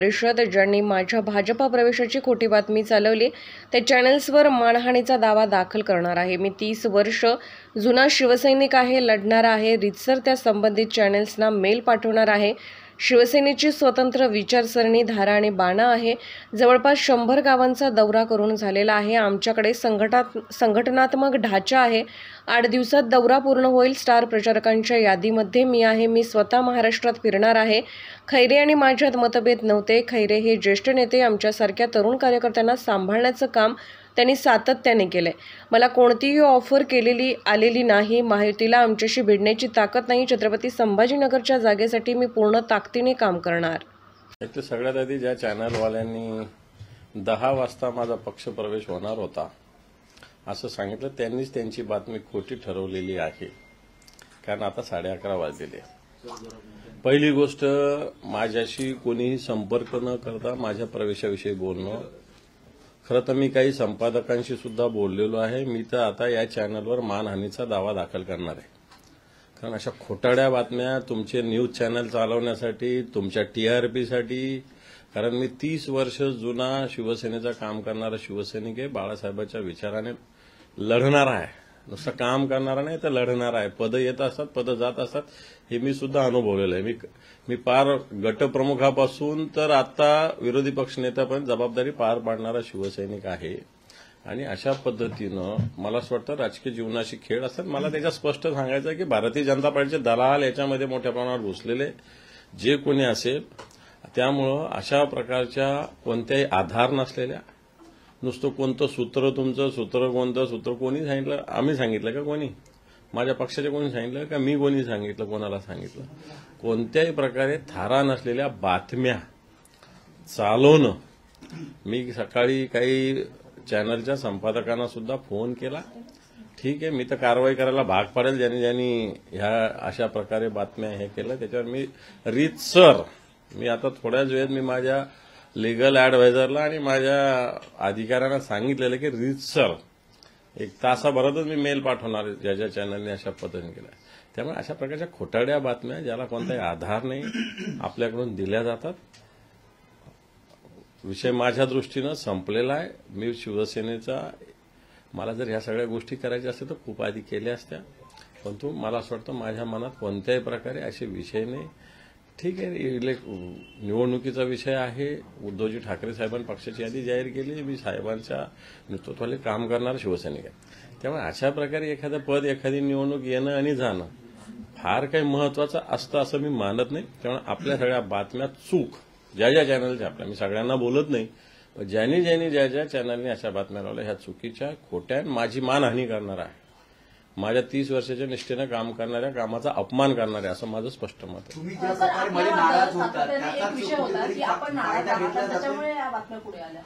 परिषद ज्यांनी माझ्या भाजपा प्रवेशाची खोटी बातमी चालवली त्या चॅनल्सवर मानहानीचा दावा दाखल करणार आहे। मी 30 वर्ष जुना शिवसैनिक आहे, लढणार आहे। रीतसर त्या संबंधित चॅनल्सना मेल पाठवणार आहे। शिवसेनेची स्वतंत्र विचारसरणी, धारा आणि बाणा आहे। जवळपास 100 गावांचा दौरा करून झालेला आहे। आमच्याकडे संघटनात्मक ढाचा आहे। 8 दिवसात दौरा पूर्ण होईल। स्टार प्रचारकांच्या यादीमध्ये मी आहे। मी स्वतः महाराष्ट्रात फिरणार आहे। खैरे आणि माझ्यात मतभेद नव्हते। खैरे हे ज्येष्ठ नेते, आमच्यासारख्या तरुण कार्यकर्त्यांना सांभाळण्याचं काम त्यांनी सातत्याने केलंय। मला कोणतीही ऑफर आलेली नाही। महायुतीला आमच्याशी भिडण्याची ताकद नाही। छत्रपती संभाजीनगरच्या जागेसाठी मी पूर्ण ताकदीने काम करणार। एक सगळ्यात आधी ज्या चॅनलवाल्यांनी 10 वाजता माझा पक्ष प्रवेश होणार होता असं सांगितलं, त्यांनीच त्यांची बातमी खोटी ठरवलेली आहे। कारण आता 11:30 वाजलेले। पहिली गोष्ट, माझ्याशी कोणीही संपर्क न करता माझ्या प्रवेशाविषयी बोलणं। खरं तर मी काही संपादकांशी सुद्धा बोललेलो आहे। मी तर आता या चॅनलवर मानहानीचा दावा दाखल करणार आहे। कारण अशा खोटाड्या बातम्या तुमचे न्यूज चॅनल चालवण्यासाठी, तुमच्या टीआरपीसाठी, कारण मी 30 वर्ष जुना शिवसेनेचं काम करणारा शिवसैनिक आहे। बाळासाहेबांच्या विचाराने लढणार आहे। नुसतं काम करणारा नाही तर लढणार आहे। पदं येत असतात, पदं जात असतात, हे मी सुद्धा अनुभवलेलं आहे। मी पार गटप्रमुखापासून तर आता विरोधी पक्षनेत्यापर्यंत जबाबदारी पार पाडणारा शिवसैनिक आहे। आणि अशा पद्धतीनं मला असं वाटतं राजकीय जीवनाशी खेळ असतात। मला त्याच्या स्पष्ट सांगायचं आहे की भारतीय जनता पार्टीचे दलाल याच्यामध्ये मोठ्या प्रमाणावर घुसलेले जे कोणी असेल, त्यामुळं अशा प्रकारच्या कोणत्याही आधार नसलेल्या, नुसतं कोणतं सूत्र, तुमचं सूत्र कोणतं सूत्र कोणी सांगितलं, आम्ही सांगितलं का, कोणी माझ्या पक्षाचे कोणी सांगितलं का, मी कोणी सांगितलं, कोणाला सांगितलं, कोणत्याही प्रकारे थारा नसलेल्या बातम्या चालवणं। मी सकाळी काही चॅनलच्या संपादकांना सुद्धा फोन केला। ठीक आहे, मी तर कारवाई करायला भाग पाडेल ज्यांनी ह्या अशा प्रकारे बातम्या हे केलं त्याच्यावर मी रीतसर, मी आता थोड्याच वेळेत मी माझ्या लीगल ॲडवायझरला आणि माझ्या अधिकाऱ्यांना सांगितलेलं की रीतसर 1 तासाभरातच मी मेल पाठवणार ज्या चॅनलने अशा पद्धतीने केलं। त्यामुळे अशा प्रकारच्या खोटाड्या बातम्या ज्याला कोणताही आधार नाही आपल्याकडून दिल्या जातात। विषय माझ्या दृष्टीनं संपलेला आहे। मी शिवसेनेचा, मला जर ह्या सगळ्या गोष्टी करायच्या असतील तर खूप आधी केल्या असत्या, परंतु मला असं वाटतं माझ्या मनात कोणत्याही प्रकारे असे विषय नाही। ठीक आहे, निवडणुकीचा विषय आहे। उद्धवजी ठाकरे साहेबांनी पक्षाची यादी जाहीर केली। मी साहेबांच्या नेतृत्वाखाली काम करणारा शिवसैनिक आहे। त्यामुळे अशा प्रकारे एखादं पद, एखादी निवडणूक येणं आणि जाणं फार काही महत्वाचं असतं असं मी मानत नाही। त्यामुळे आपल्या सगळ्या बातम्या चूक ज्या चॅनलच्या, आपल्या मी सगळ्यांना बोलत नाही, पण ज्यांनी ज्या चॅनलने अशा बातम्या लावल्या ह्या चुकीच्या, खोट्या, माझी मानहानी करणार आहे, माझ्या 30 वर्षाच्या निष्ठेनं काम करणाऱ्या, कामाचा अपमान करणाऱ्या, असं माझं स्पष्ट मत आहे। तुम्ही ज्या प्रकारे मध्ये नाराज होतात त्याचा विषय होता की आपण नाराज आहात, त्याच्यामुळे या बातम्या पुढे आल्या।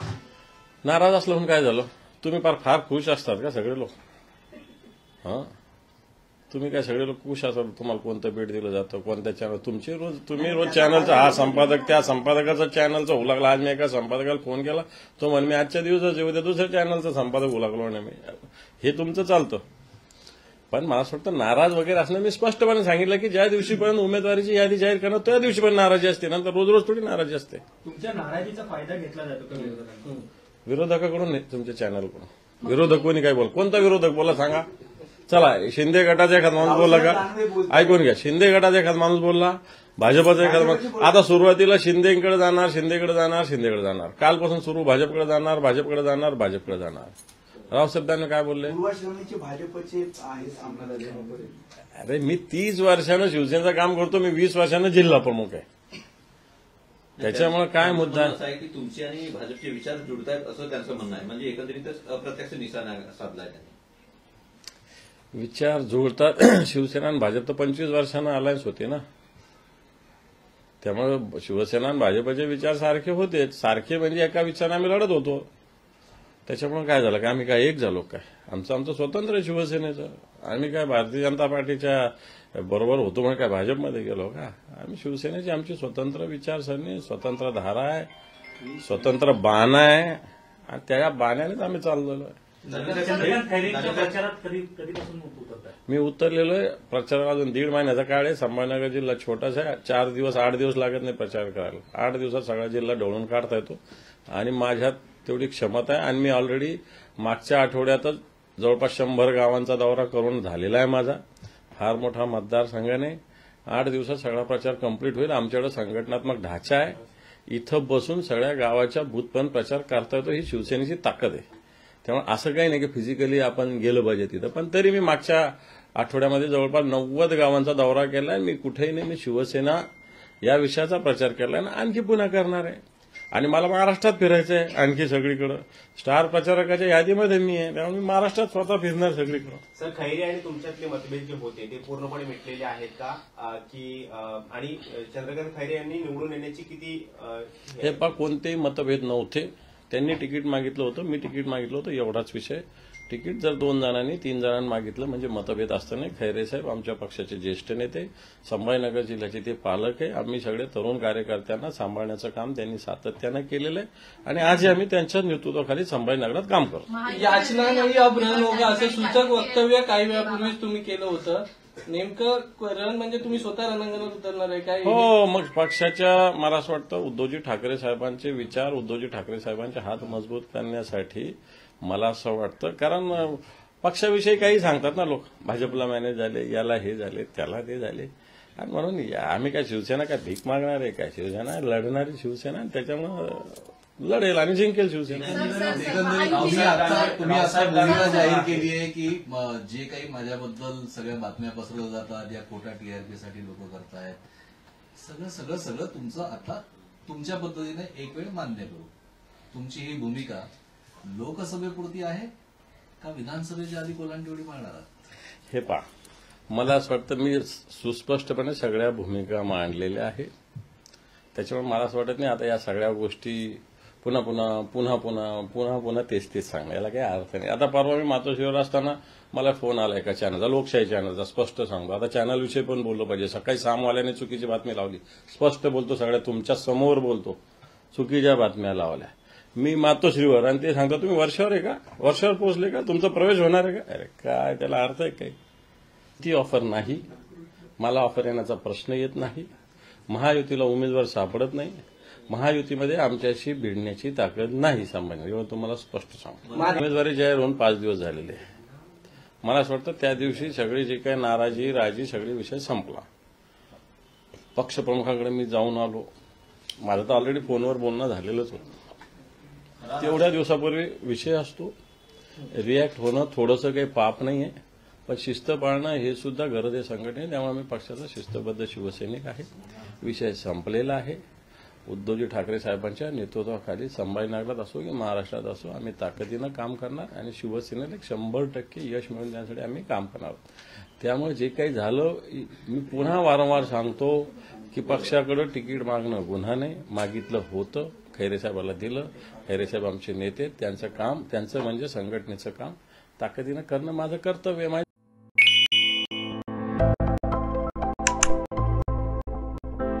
नाराज असलं म्हणून काय झालं? तुम्ही फार खुश असतात का सगळे लोक? हां, तुम्ही काय सगळे लोक खुश असतात? तुम्हाला कोणतं भेट दिलं जातं, कोणत्या चॅनल, तुम्ही रोज चॅनलचा हा संपादक त्या संपादकाचा चॅनलचा होऊ लागला। आज मी एका संपादकाला फोन केला, तो म्हणे मी आजच्या दिवसाच उद्या दुसऱ्या चॅनलचा संपादक होऊ लागलो नाही मी। हे तुमचं चालतं, पण मला असं वाटतं नाराज वगैरे असणं, मी स्पष्टपणे सांगितलं की ज्या दिवशीपर्यंत उमेदवारीची यादी जाहीर करणं त्या दिवशीपर्यंत नाराजी असते, नंतर रोज थोडी नाराजी असते। तुमच्या नाराजीचा फायदा घेतला जातो का विरोधकांकडून? विरोधकाकडून नाही, तुमच्या चॅनलकडून। विरोधक कोणी काय बोल, कोणता विरोधक बोला सांगा? चला, शिंदे गटाचा एखादा माणूस बोलला का? ऐकून घ्या, शिंदे गटाचा एखादा माणूस बोलला, भाजपचा एखादा माणूस, आता सुरुवातीला शिंदेकडे जाणार, शिंदेकडे जाणार, कालपासून सुरू भाजपकडे जाणार, भाजपकडे जाणार। रावसाहेबांनी काय बोलले? भाजपचे अरे मी 30 वर्षानं शिवसेनेचं काम करतो, मी 20 वर्षानं जिल्हा प्रमुख आहे। त्याच्यामुळे काय मुद्दा आहे की तुमचे आणि भाजपचे विचार जुळतायत असं त्यांचं म्हणणं आहे, म्हणजे एकंदरीतच अप्रत्यक्ष निशाणा साधलाय त्यांनी। विचार जुळतात। शिवसेना आणि भाजप तर 25 वर्षानं अलायन्स होते ना, त्यामुळे शिवसेना आणि भाजपचे विचार सारखे होते, सारखे म्हणजे एका विचाराने आम्ही लढत होतो। त्याच्यामुळे काय झालं का, आम्ही काय एक झालो काय? आमचं स्वतंत्र शिवसेनेचं, आम्ही काय भारतीय जनता पार्टीच्या बरोबर होतो म्हणून काय भाजपमध्ये गेलो का? आम्ही शिवसेनेची आमची स्वतंत्र विचारसरणी, स्वतंत्र धारा आहे, स्वतंत्र बाणा आहे, आणि त्या बाण्यानेच आम्ही चाललेलो आहे। चंद्रकांत खैरेंच्या प्रचारात कधीपासून उतरताय? मी उतरलेलो आहे. प्रचाराला अजून 1.5 महिन्याचा काळ आहे. संभाजीनगर जिल्हा छोटासा आहे. 4 दिवस 8 दिवस लागत नाही प्रचार करायला. 8 दिवसात सगळा जिल्हा ढवळून काढता येतो आणि माझ्यात तेवढी क्षमता आहे. आणि मी ऑलरेडी मागच्या आठवड्यातच जवळपास 100 गावांचा दौरा करून झालेला आहे माझा. फार मोठा मतदारसंघाने 8 दिवसात सगळा प्रचार कंप्लीट होईल. आमच्याकडे संघटनात्मक ढाचा आहे. इथं बसून सगळ्या गावाच्या बूथपर्यंत प्रचार करता येतो. ही शिवसेनेची ताकद आहे. त्यामुळे असं काही नाही की फिजिकली आपण गेलं पाहिजे तिथं. पण तरी मी मागच्या आठवड्यामध्ये जवळपास 90 गावांचा दौरा केलाय. मी कुठेही नाही, मी शिवसेना या विषयाचा प्रचार केलाय आणि आणखी पुन्हा करणार आहे. आणि मला महाराष्ट्रात फिरायचं आहे आणखी सगळीकडे. स्टार प्रचारकाच्या यादीमध्ये मी आहे. त्यामुळे मी महाराष्ट्रात स्वतः फिरणार सगळीकडे. सर, खैरे आणि तुमच्यातले मतभेद जे होते ते पूर्णपणे मिटलेले आहेत का? आणि चंद्रकांत खैरे यांनी निवडून येण्याची किती हे पहा, कोणतेही मतभेद नव्हते. त्यांनी तिकीट मागितलं होतं, मी तिकीट मागितलं होतं, एवढाच विषय. तिकीट जर 2 जणांनी 3 जणांनी मागितलं म्हणजे मतभेद असतं नाही. खैरे साहेब आमच्या पक्षाचे ज्येष्ठ नेते, संभाजीनगर जिल्ह्याचे ते पालक आहे. आम्ही सगळे तरुण कार्यकर्त्यांना सांभाळण्याचं काम त्यांनी सातत्यानं केलेलं आहे आणि आजही आम्ही त्यांच्या नेतृत्वाखाली संभाजीनगरात काम करतो. याचना नाही अपहरण होगा असं सूचक वक्तव्य काही वेळापूर्वीच तुम्ही केलं होतं. नेमकं रण म्हणजे तुम्ही स्वतः रणांगणात उतरणार आहे काय? हो, मग पक्षाच्या मला असं वाटतं उद्धवजी ठाकरे साहेबांचे विचार, उद्धवजी ठाकरे साहेबांचे हात मजबूत करण्यासाठी मला असं वाटतं. कारण पक्षाविषयी काही सांगतात ना लोक, भाजपला मॅनेज झाले, याला हे झाले, त्याला ते झाले. आणि म्हणून आम्ही काय शिवसेना काय भीक मागणार आहे काय? शिवसेना लढणारी शिवसेना, त्याच्यामुळे लढेल आणि जिंकेल शिवसेना. एकंदरीत तुम्ही असा भूमिका जाहीर केली आहे की जे काही माझ्याबद्दल सगळ्या बातम्या पसरवल्या जातात, या खोट्या टीआरपीसाठी लोक करतायत, सगळं तुमचं आता तुमच्या पद्धतीने एक वेळ मान्य करू. तुमची ही भूमिका लोकसभेपुरती आहे का विधानसभेच्या आधी कोलांटेवडी मांडणार आहात? हे पहा, मला असं वाटतं मी सुस्पष्टपणे सगळ्या भूमिका मांडलेल्या आहेत. त्याच्यामुळे मला असं वाटत नाही आता या सगळ्या गोष्टी पुन्हा तेच सांगणं, याला काही अर्थ नाही. आता परवा मी मातोश्रीवर असताना मला फोन आला एका चॅनलचा, लोकशाही चॅनलचा. स्पष्ट सांगतो, आता चॅनलविषयी पण बोललं पाहिजे. सकाळी सामवाल्याने चुकीची बातमी लावली, स्पष्ट बोलतो, सगळ्या तुमच्या समोर बोलतो, चुकीच्या बातम्या लावल्या. मी मातोश्रीवर आणि ते सांगतो तुम्ही वर्षावर आहे का, वर्षावर पोहोचले का, तुमचा प्रवेश होणार आहे का? अरे काय त्याला अर्थ आहे काय? ती ऑफर नाही, मला ऑफर येण्याचा प्रश्न येत नाही. महायुतीला उमेदवार सापडत नाही. महायुतीमध्ये आमच्याशी भिडण्याची ताकद नाही. संभाजीनगर तुम्हाला स्पष्ट सांगतो. उमेदवारी जाहीर होऊन 5 दिवस झालेले. मला असं वाटतं त्या दिवशी सगळी जी काही नाराजी राजी सगळे विषय संपला. पक्षप्रमुखांकडे मी जाऊन आलो. माझं तर ऑलरेडी फोनवर बोलणं झालेलंच होतं. तेवढ्या दिवसापूर्वी विषय असतो. रिॲक्ट होणं थोडंसं काही पाप नाहीये, पण शिस्त पाळणं हे सुद्धा गरज आहे संघटने. त्यामुळे मी पक्षाचा शिस्तबद्ध शिवसैनिक आहे. विषय संपलेला आहे. उद्धवजी ठाकरे साहेबांच्या नेतृत्वाखाली संभाजीनगरात असो की महाराष्ट्रात असो आम्ही ताकदीनं काम करणार आणि शिवसेनेला 100% यश मिळवून देण्यासाठी आम्ही काम करणार. त्यामुळे जे काही झालं, मी पुन्हा वारंवार सांगतो की पक्षाकडे तिकीट मागणं गुन्हा नाही. मागितलं होतं, खैरे साहेबाला दिलं. खैरे साहेब आमचे नेते, त्यांचं काम, त्यांचं म्हणजे संघटनेचं काम ताकदीनं करणं माझं कर्तव्य आहे.